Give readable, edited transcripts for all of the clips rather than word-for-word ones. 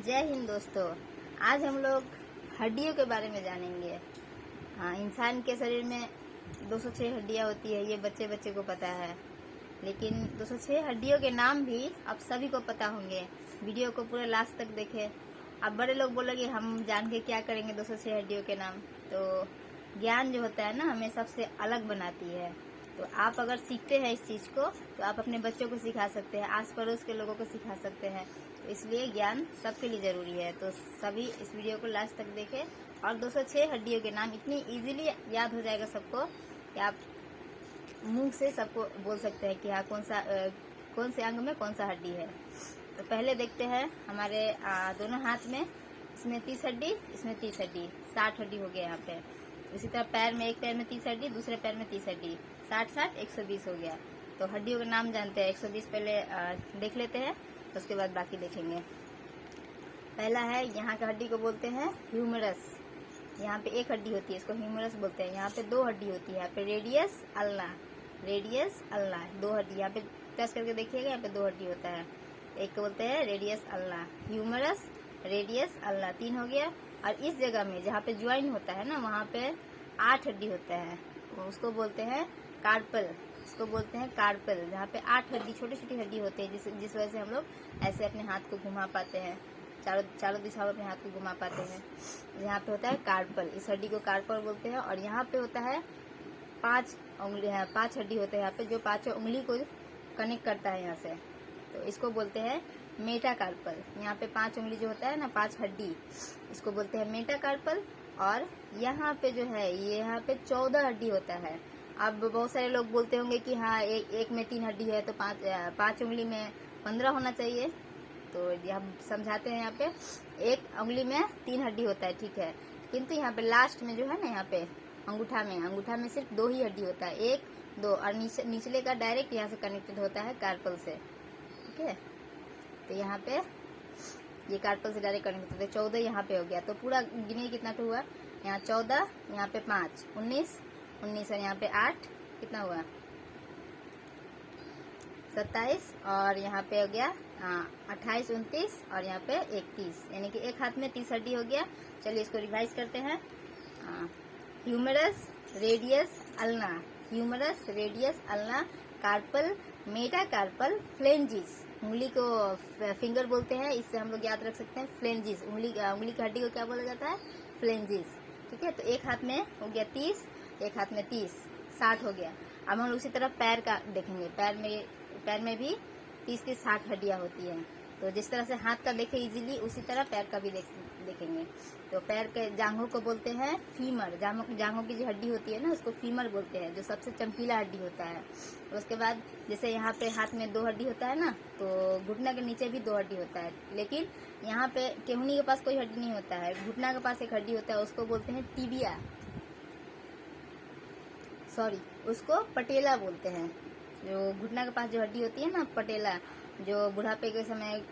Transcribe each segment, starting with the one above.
जय हिंद दोस्तों। आज हम लोग हड्डियों के बारे में जानेंगे। हाँ, इंसान के शरीर में 206 हड्डियां होती है, ये बच्चे बच्चे को पता है। लेकिन 206 हड्डियों के नाम भी अब सभी को पता होंगे। वीडियो को पूरे लास्ट तक देखें। अब बड़े लोग बोलेंगे हम जान के क्या करेंगे 206 हड्डियों के नाम। तो ज्ञान जो होता है ना, हमें सबसे अलग बनाती है। तो आप अगर सीखते हैं इस चीज़ को तो आप अपने बच्चों को सिखा सकते हैं, आस पड़ोस के लोगों को सिखा सकते हैं। तो इसलिए ज्ञान सबके लिए ज़रूरी है। तो सभी इस वीडियो को लास्ट तक देखें और 206 हड्डियों के नाम इतनी इजीली याद हो जाएगा सबको कि आप मुंह से सबको बोल सकते हैं कि हाँ कौन से अंग में कौन सा हड्डी है। तो पहले देखते हैं हमारे दोनों हाथ में, इसमें 30 हड्डी, इसमें 30 हड्डी, 60 हड्डी हो गया यहाँ पे। इसी तरह पैर में, एक पैर में 30 हड्डी, दूसरे पैर में 30 हड्डी, 60 120 हो गया। तो हड्डियों के नाम जानते हैं। 120 पहले देख लेते हैं, तो उसके बाद बाकी देखेंगे। पहला है, यहाँ के हड्डी को बोलते हैं ह्यूमरस। यहाँ पे एक हड्डी होती है, इसको ह्यूमरस बोलते हैं। यहाँ पे 2 हड्डी होती है, यहाँ पे रेडियस अल्ना, रेडियस अल्ना 2 हड्डी। यहाँ पे टच करके देखिएगा, यहाँ पे 2 हड्डी होता है। एक को बोलते हैं radius ulna, humerus, radius ulna, 3 हो गया। और इस जगह में जहाँ पे ज्वाइन होता है ना, वहाँ पे 8 हड्डी होता है, उसको बोलते हैं कार्पल। इसको बोलते हैं कार्पल, जहाँ पे 8 हड्डी, छोटी छोटी हड्डी होती है, जिस वजह से हम लोग ऐसे अपने हाथ को घुमा पाते हैं, चारों दिशाओं में अपने हाथ को घुमा पाते हैं। यहाँ पे होता है कार्पल, इस हड्डी को कार्पल बोलते हैं। और यहाँ पे होता है 5 उंगली है, 5 हड्डी होते हैं यहाँ पे, जो 5 उंगली को कनेक्ट करता है यहाँ से। तो इसको बोलते हैं मेटाकार्पल। यहाँ पे 5 उंगली जो होता है ना, 5 हड्डी, इसको बोलते हैं मेटाकार्पल। और यहाँ पे जो है, ये यहाँ पे 14 हड्डी होता है। अब बहुत सारे लोग बोलते होंगे कि हाँ एक में 3 हड्डी है, तो 5 उंगली में 15 होना चाहिए। तो हम समझाते हैं, यहाँ पे एक उंगली में 3 हड्डी होता है, ठीक है। किंतु यहाँ पे लास्ट में जो है ना, यहाँ पे अंगूठा में सिर्फ 2 ही हड्डी होता है, 1 2, और निचले का डायरेक्ट यहाँ से कनेक्टेड होता है कार्पल से, ठीक है। तो यहाँ पे ये कार्पल से डायरेक्ट कनेक्ट होते हैं। 14 यहाँ पे हो गया। तो पूरा गिने कितना तो हुआ, यहाँ 14, यहाँ पे 5, 19 और यहाँ पे 8, कितना हुआ 27, और यहाँ पे हो गया 28, 29, और यहाँ पे 31, यानी कि एक हाथ में 30 हड्डी हो गया। चलिए इसको रिवाइज करते हैं। Humerus, radius ulna, humerus, radius ulna, carpal, metacarpal, phalanges. उंगली को फिंगर बोलते हैं, इससे हम लोग याद रख सकते हैं फ्लेंजिस। उंगली की हड्डी को क्या बोला जाता है, फ्लेंजिस, ठीक है। तो एक हाथ में हो गया 30, एक हाथ में 30, 60 हो गया। अब हम उसी तरह पैर का देखेंगे। पैर में भी 30 60 हड्डियां होती हैं। तो जिस तरह से हाथ का देखे इजीली, उसी तरह पैर का भी देखेंगे। तो पैर के जांघों को बोलते हैं फीमर। जांघों की जो हड्डी होती है ना, उसको फीमर बोलते हैं, जो सबसे चमकीला हड्डी होता है। उसके बाद जैसे यहाँ पे हाथ में 2 हड्डी होता है ना, तो घुटना के नीचे भी 2 हड्डी होता है। लेकिन यहाँ पे केहूनी के पास कोई हड्डी नहीं होता है, घुटना के पास एक हड्डी होता है, उसको बोलते हैं टिबिया, उसको पटेला बोलते हैं। जो घुटना के पास जो हड्डी होती है ना, पटेला, जो बुढ़ापे के समय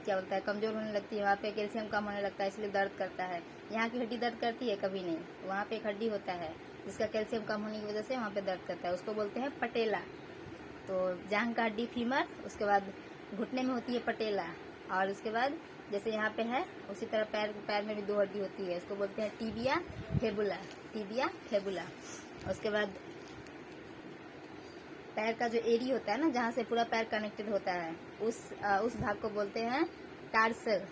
क्या बोलता है, कमजोर होने लगती है, वहाँ पे कैल्शियम कम होने लगता है, इसलिए दर्द करता है। यहाँ की हड्डी दर्द करती है कभी नहीं, वहाँ पे एक हड्डी होता है जिसका कैल्शियम कम होने की वजह से वहाँ पे दर्द करता है, उसको बोलते हैं पटेला। तो जांघ का हड्डी फीमर, उसके बाद घुटने में होती है पटेला, और उसके बाद जैसे यहाँ पे है उसी तरह पैर में भी 2 हड्डी होती है, उसको बोलते हैं टिबिया फेबुला, टिबिया फेबुला। उसके बाद पैर का जो एरी होता है ना, जहाँ से पूरा पैर कनेक्टेड होता है, उस भाग को बोलते हैं टार्सल।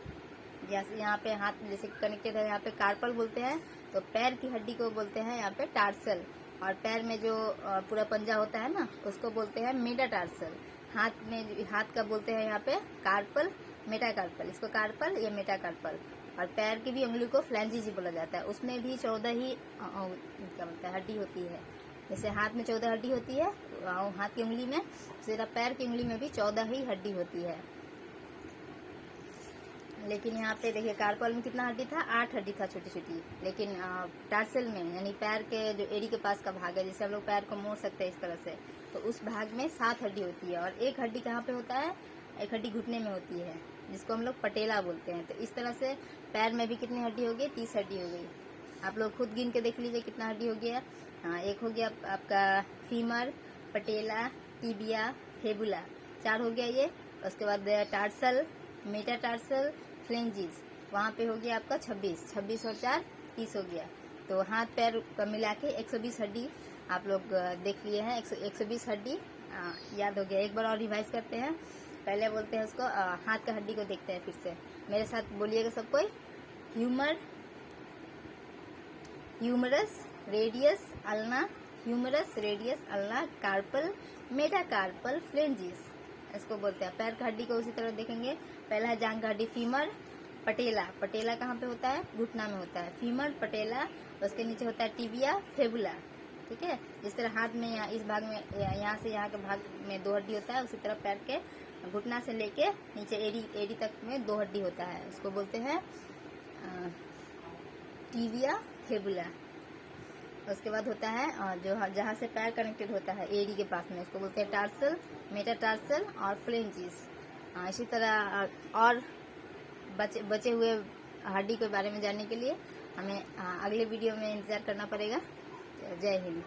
जैसे यहाँ पे हाथ जैसे कनेक्टेड है, यहाँ पे कार्पल बोलते हैं, तो पैर की हड्डी को बोलते हैं यहाँ पे टार्सल। और पैर में जो पूरा पंजा होता है ना, उसको बोलते हैं मेटाटार्सल। हाथ का बोलते हैं यहाँ पे कार्पल, मेटाकार्पल, इसको कार्पल या मेटाकार्पल। और पैर की भी उंगली को फ्लैंजिस ही बोला जाता है, उसमें भी 14 ही क्या बोलता है हड्डी होती है। जैसे हाथ में 14 हड्डी होती है हाथ की उंगली में, उसी तरह पैर की उंगली में भी 14 ही हड्डी होती है। लेकिन यहाँ पे देखिए कार्पल में कितना हड्डी था, 8 हड्डी था छोटी छोटी। लेकिन टार्सल में, यानी पैर के जो एड़ी के पास का भाग है, जिससे हम लोग पैर को मोड़ सकते हैं इस तरह से, तो उस भाग में 7 हड्डी होती है। और एक हड्डी कहाँ पे होता है, एक हड्डी घुटने में होती है, जिसको हम लोग पटेला बोलते हैं। तो इस तरह से पैर में भी कितनी हड्डी हो गई, 30 हड्डी हो गई। आप लोग खुद गिन के देख लीजिए कितना हड्डी हो गया। हाँ, एक हो गया आपका फीमर, पटेला, टिबिया, फेबुला, 4 हो गया ये। उसके बाद टार्सल, मेटाटार्सल, फ्लेंजिस, वहाँ पे हो गया आपका 26 और 4 30 हो गया। तो हाथ पैर का मिला के 120 हड्डी आप लोग देख लिए हैं। 120 हड्डी याद हो गया। एक बार और रिवाइज करते हैं। पहले बोलते हैं उसको, हाथ का हड्डी को देखते हैं फिर से। मेरे साथ बोलिएगा सब कोई। Humerus, radius, ulna, humerus, radius, ulna, carpal, metacarpal, phalanges, इसको बोलते हैं। पैर का हड्डी को उसी तरह देखेंगे। पहला है जांघ का हड्डी, फीमर, पटेला। पटेला कहाँ पे होता है? घुटना में होता है। फीमर, पटेला। उसके नीचे होता है टिबिया, फेबुला। ठीक है। जिस तरह हाथ में इस भाग में, यहाँ से यहाँ के भाग में 2 हड्डी होता है, उसी तरह पैर के घुटना से लेके नीचे एड़ी तक में 2 हड्डी होता है। उसको बोलते हैं टिबिया, फेबुला। उसके बाद होता है जो जहाँ से पैर कनेक्टेड होता है एड़ी के पास में, उसको बोलते हैं टार्सल, मेटाटार्सल और फ्लेंजिस। इसी तरह और बचे हुए हड्डी के बारे में जानने के लिए हमें अगले वीडियो में इंतजार करना पड़ेगा। जय हिंद।